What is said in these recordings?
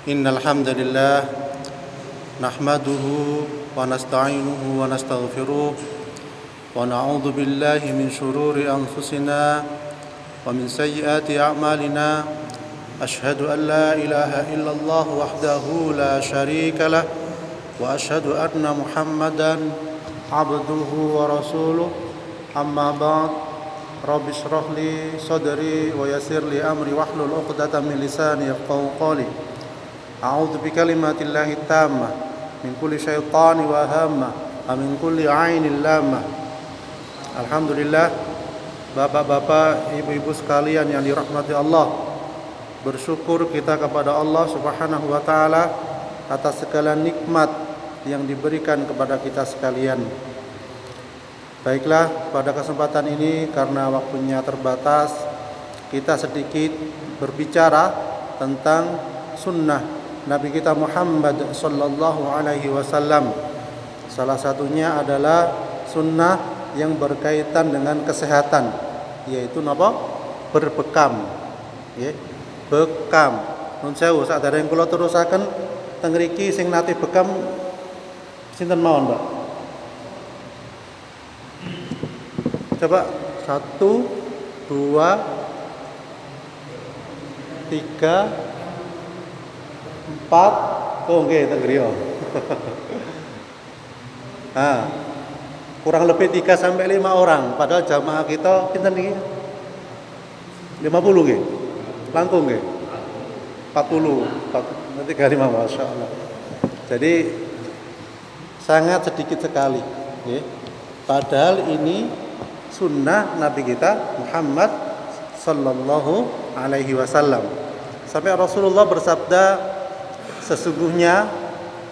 إن الحمد لله نحمده ونستعينه ونستغفره ونعوذ بالله من شرور أنفسنا ومن سيئات أعمالنا أشهد أن لا إله إلا الله وحده لا شريك له وأشهد أن محمدا عبده ورسوله أما بعد رب اشرح لي صدري ويسر لي أمري واحلل عقدة من لساني يفقهوا قولي أعوذ بكلمات الله التامة من كل شيطان وهامة ومن كل عين لامة. Alhamdulillah, bapak-bapak, ibu-ibu sekalian yang dirahmati Allah, bersyukur kita kepada Allah Subhanahu wa taala atas segala nikmat yang diberikan kepada kita sekalian. Baiklah, pada kesempatan ini karena waktunya terbatas, kita sedikit berbicara tentang sunnah Nabi kita Muhammad sallallahu alaihi wasallam. Salah satunya adalah sunnah yang berkaitan dengan kesehatan, yaitu apa? Berbekam. Ya, bekam. Nun sewu sadare kula terusaken teng mriki sing nate bekam sinten mawon, Mbak? Coba 1 2 3 4. Oh nggih teng griya. Kurang lebih 3 sampai 5 orang, padahal jamaah kita pinten niki? 50 nggih. Langkung nggih. 40. Nanti 35 masyaallah. Jadi sangat sedikit sekali, nggih. Padahal ini sunnah Nabi kita Muhammad sallallahu alaihi wasallam. Sampai Rasulullah bersabda, sesungguhnya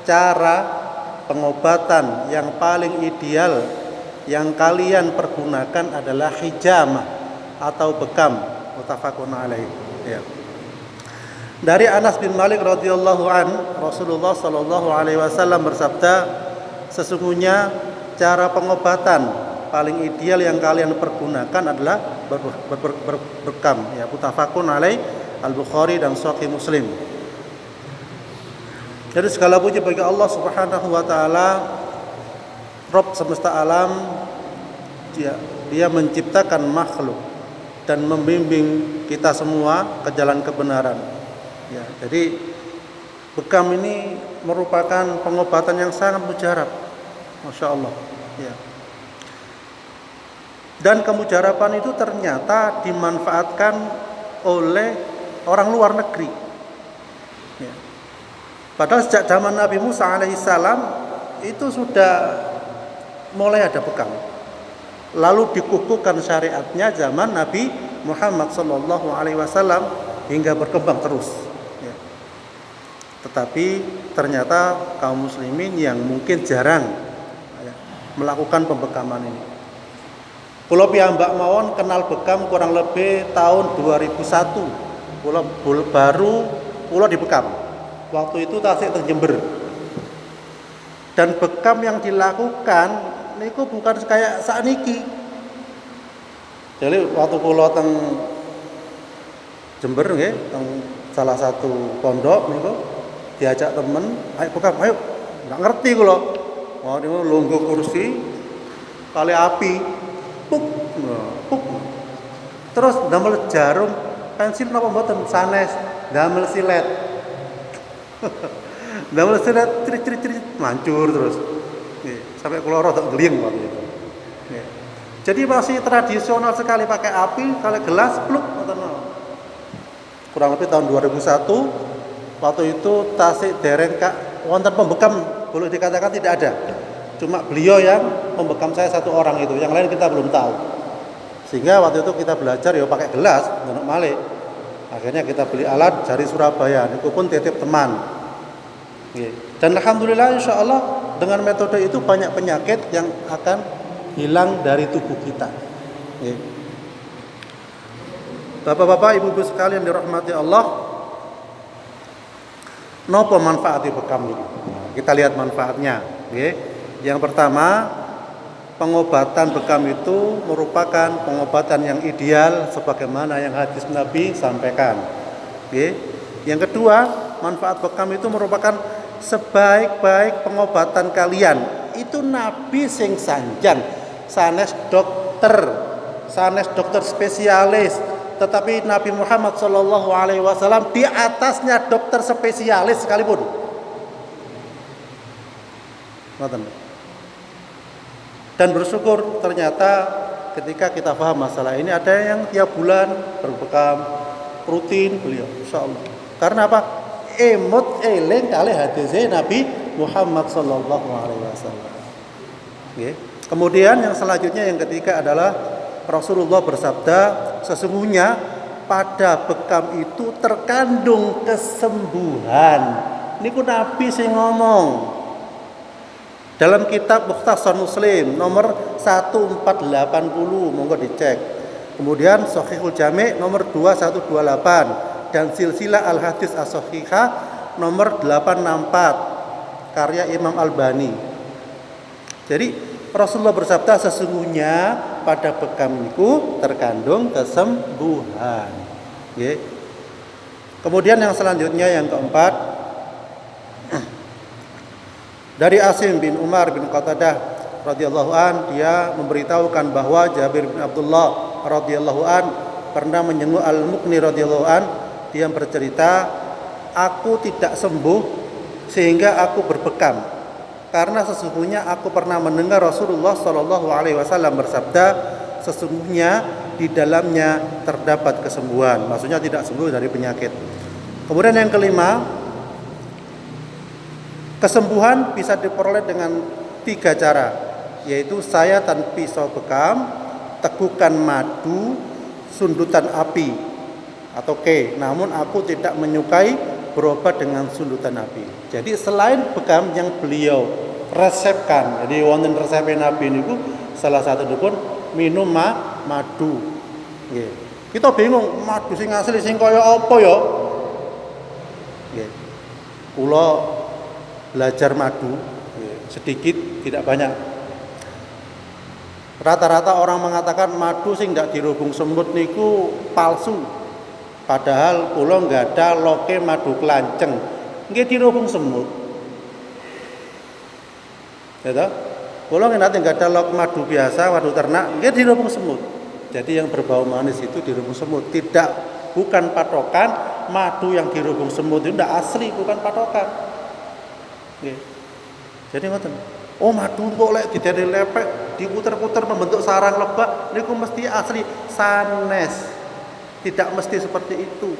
cara pengobatan yang paling ideal yang kalian pergunakan adalah hijamah atau bekam. Muttafaqun alaih. Ya. Dari Anas bin Malik radhiyallahu an, Rasulullah sallallahu alaihi wasallam bersabda, sesungguhnya cara pengobatan paling ideal yang kalian pergunakan adalah berbekam. Ya, muttafaqun alaih, Al-Bukhari dan Sahih Muslim. Jadi segala puji bagi Allah Subhanahu wa taala, Rabb semesta alam. Dia menciptakan makhluk dan membimbing kita semua ke jalan kebenaran. Ya, jadi bekam ini merupakan pengobatan yang sangat mujarab. Masya Allah. Ya. Dan kemujaraban itu ternyata dimanfaatkan oleh orang luar negeri. Ya. Padahal sejak zaman Nabi Musa alaihissalam itu sudah mulai ada bekam. Lalu dikukuhkan syariatnya zaman Nabi Muhammad sallallahu alaihi wasallam hingga berkembang terus. Ya. Tetapi ternyata kaum muslimin yang mungkin jarang melakukan pembekaman ini. Kula piyambak mawon kenal bekam kurang lebih tahun 2001. Kula dibekam. Waktu itu tasik teng Jember. Dan bekam yang dilakukan niku bukan kayak sakniki. Jadi waktu kula teng Jember nggih, teng salah satu pondok niku diajak temen, ayo bekam, ayo. Enggak ngerti kula. Wah, niku lungguh kursi kali api. Puk. Terus damel jarum pensil napa mboten sanes, damel silet. Damel silet crit mancur terus. Nih, sampai kula rada gliyeng waktu itu. Nih. Jadi masih tradisional sekali, pakai api, kali gelas pluk ngoten. Kurang lebih tahun 2001. Waktu itu tasik dereng wonten pembekam, boleh dikatakan tidak ada. Cuma beliau yang membekam saya satu orang itu, yang lain kita belum tahu. Sehingga waktu itu kita belajar ya pakai gelas, ngono malih. Akhirnya kita beli alat dari Surabaya, itu pun titip teman. Dan alhamdulillah insyaallah dengan metode itu banyak penyakit yang akan hilang dari tubuh kita. Bapak-bapak, ibu-ibu sekalian dirahmati Allah, napa manfaat bekam ini? Kita lihat manfaatnya. Yang pertama, pengobatan bekam itu merupakan pengobatan yang ideal sebagaimana yang hadis Nabi sampaikan. Yang kedua, manfaat bekam itu merupakan sebaik-baik pengobatan kalian. Itu Nabi sing sanjan, sanes dokter spesialis. Tetapi Nabi Muhammad Shallallahu Alaihi Wasallam di atasnya dokter spesialis sekalipun. Dan bersyukur ternyata ketika kita paham masalah ini, ada yang tiap bulan berbekam rutin beliau, insya Allah. Karena apa? Emut eling kali hadisnya Nabi Muhammad Shallallahu Alaihi Wasallam. Kemudian yang selanjutnya yang ketiga adalah Rasulullah bersabda, sesungguhnya pada bekam itu terkandung kesembuhan. Ini ku Nabi sing ngomong dalam kitab Mukhtasar Muslim nomor 1480, monggo dicek. Kemudian Shahihul Jami' nomor 2128 dan Silsilah Al-Hadis As-Shahihah nomor 864 karya Imam Albani. Jadi Rasulullah bersabda, sesungguhnya pada bekam itu terkandung kesembuhan. Kemudian yang selanjutnya yang keempat, dari Asim bin Umar bin Qatadah radhiyallahu an, dia memberitahukan bahwa Jabir bin Abdullah radhiyallahu an pernah menjenguk Al-Muqni radhiyallahu an. Dia bercerita, aku tidak sembuh sehingga aku berbekam. Karena sesungguhnya aku pernah mendengar Rasulullah Shallallahu Alaihi Wasallam bersabda, sesungguhnya di dalamnya terdapat kesembuhan. Maksudnya tidak sembuh dari penyakit. Kemudian yang kelima, kesembuhan bisa diperoleh dengan 3 cara, yaitu sayatan pisau bekam, tegukan madu, sundutan api atau namun aku tidak menyukai berobat dengan sundutan api. Jadi selain bekam yang beliau resepkan, jadi wonten resepin Nabi niku salah satu pun minum madu. Nggih. Kita bingung madu sing asli sing kaya apa ya? Nggih. Kula belajar madu sedikit, tidak banyak. Rata-rata orang mengatakan madu sing ndak dirubung semut niku palsu. Padahal kula nggak ada loke madu kelanceng, nggih dirubung semut. Ya, kula nggak ada lok madu biasa, madu ternak, nggih dirubung semut. Jadi yang berbau manis itu dirubung semut, bukan patokan madu yang dirubung semut itu tidak asli, bukan patokan. Nggih. Jadi ngoten. Oh madu kok lek didene lepek, diputer-puter membentuk sarang lebah, niku mesti asli, sanes. Tidak mesti seperti itu.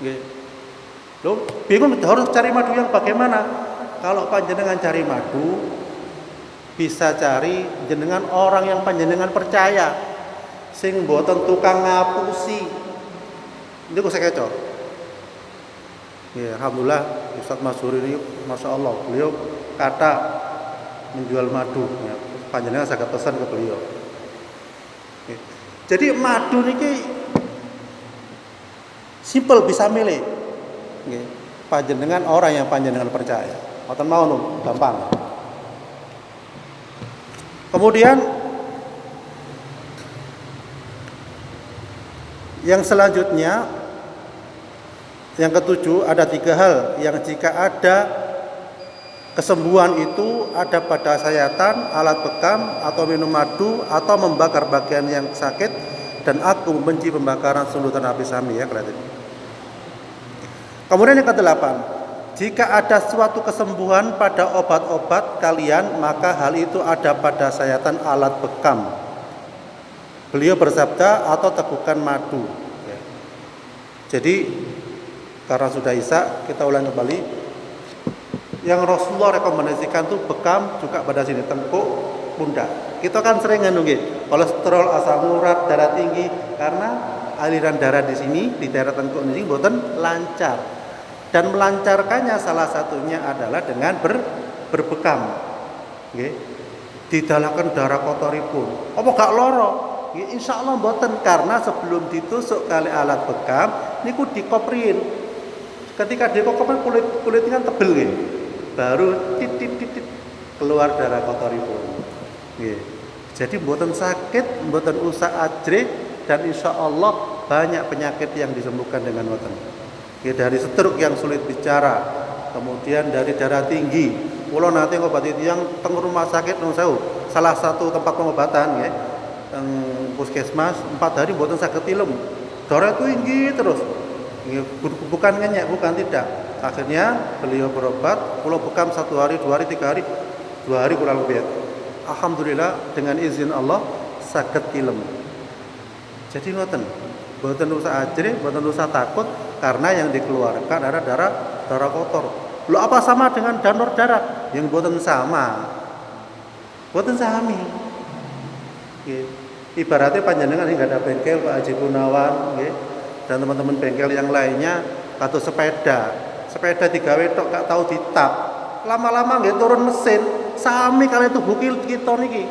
Nggih. Loh, bingung harus cari madu yang bagaimana? Kalau panjenengan cari madu, bisa cari jenengan orang yang panjenengan percaya, sing mboten tukang ngapusi. Niku sekeco. Ya, alhamdulillah Ustaz Masyhur ini Masya Allah, beliau kata menjual madu ya. Panjenengan saged pesan ke beliau. Oke. Jadi madu niki simple, bisa milih. Nggih. Panjenengan orang yang panjenengan percaya. Mboten mau gampang. Kemudian yang selanjutnya, yang ketujuh, ada 3 hal yang jika ada kesembuhan itu ada pada sayatan, alat bekam, atau minum madu, atau membakar bagian yang sakit, dan aku membenci pembakaran sundutan api sami ya kelihatan. Kemudian yang ke-8, jika ada suatu kesembuhan pada obat-obat kalian, maka hal itu ada pada sayatan alat bekam. Beliau bersabda atau tegukan madu. Jadi karena sudah isya, kita ulang kembali. Yang Rasulullah rekomendasikan tuh bekam juga pada sini, tengkuk, pundak. Kita kan sering nggih, kolesterol, asam urat, darah tinggi, karena aliran darah di sini di daerah tengkuk ini mboten lancar. Dan melancarkannya salah satunya adalah dengan berbekam. Nggih. Didalaken darah kotoripun. Apa gak loro? Nggih, insyaallah mboten, karena sebelum ditusuk kali alat bekam niku dikoprin. Ketika dikoprin kulitnya kan tebel nggih. Baru titit keluar darah kotoripun. Nggih. Jadi mboten sakit, mboten usah ajrih, dan insyaallah banyak penyakit yang disembuhkan dengan mboten. dari stroke yang sulit bicara, kemudian dari darah tinggi. Kula nate ngobati tiyang teng rumah sakit Nun Sewu, salah satu tempat pengobatan nggih, teng puskesmas 4 hari mboten saged tilem. Darah tinggi terus. Bukan ngenyek, bukan tidak. Akhirnya beliau berobat, kula bekam 1 hari, 2 hari, 3 hari, 2 hari kurang lebih. Alhamdulillah dengan izin Allah saged tilem. Jadi ngoten, mboten usah ajri, mboten usah takut karena yang dikeluarkan adalah darah kotor. Lo apa sama dengan donor darah? Yang mboten sama. Mboten sami. Nggih. Ibaratnya panjenengan enggak ada bengkel Pak Haji Gunawan nggih, dan teman-teman bengkel yang lainnya kados sepeda. Sepeda digawe tok gak tahu ditap. Lama-lama nggih turun mesin, sami kali tubuh kita niki.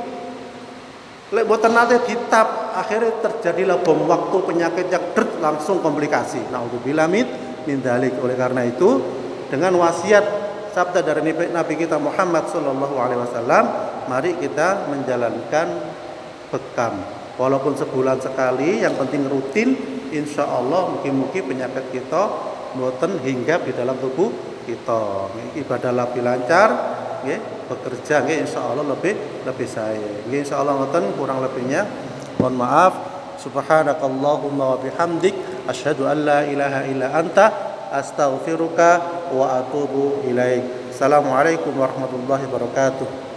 Lek mboten nate ditap, akhirnya terjadilah bom waktu, penyakit yang langsung komplikasi. Naudzubillah min dzalik. Oleh karena itu, dengan wasiat sabda dari Nabi kita Muhammad sallallahu alaihi wasallam, mari kita menjalankan bekam. Walaupun sebulan sekali, yang penting rutin, insya Allah mungkin penyakit kita mboten hinggap di dalam tubuh kita. Ibadah lebih lancar, bekerja insya Allah lebih saya. Insya Allah ngoten, kurang lebihnya mohon maaf. Subhanakallahumma wa bihamdik, asyhadu an la ilaha illa anta, astaghfiruka wa atubu ilaik. Assalamualaikum warahmatullahi wabarakatuh.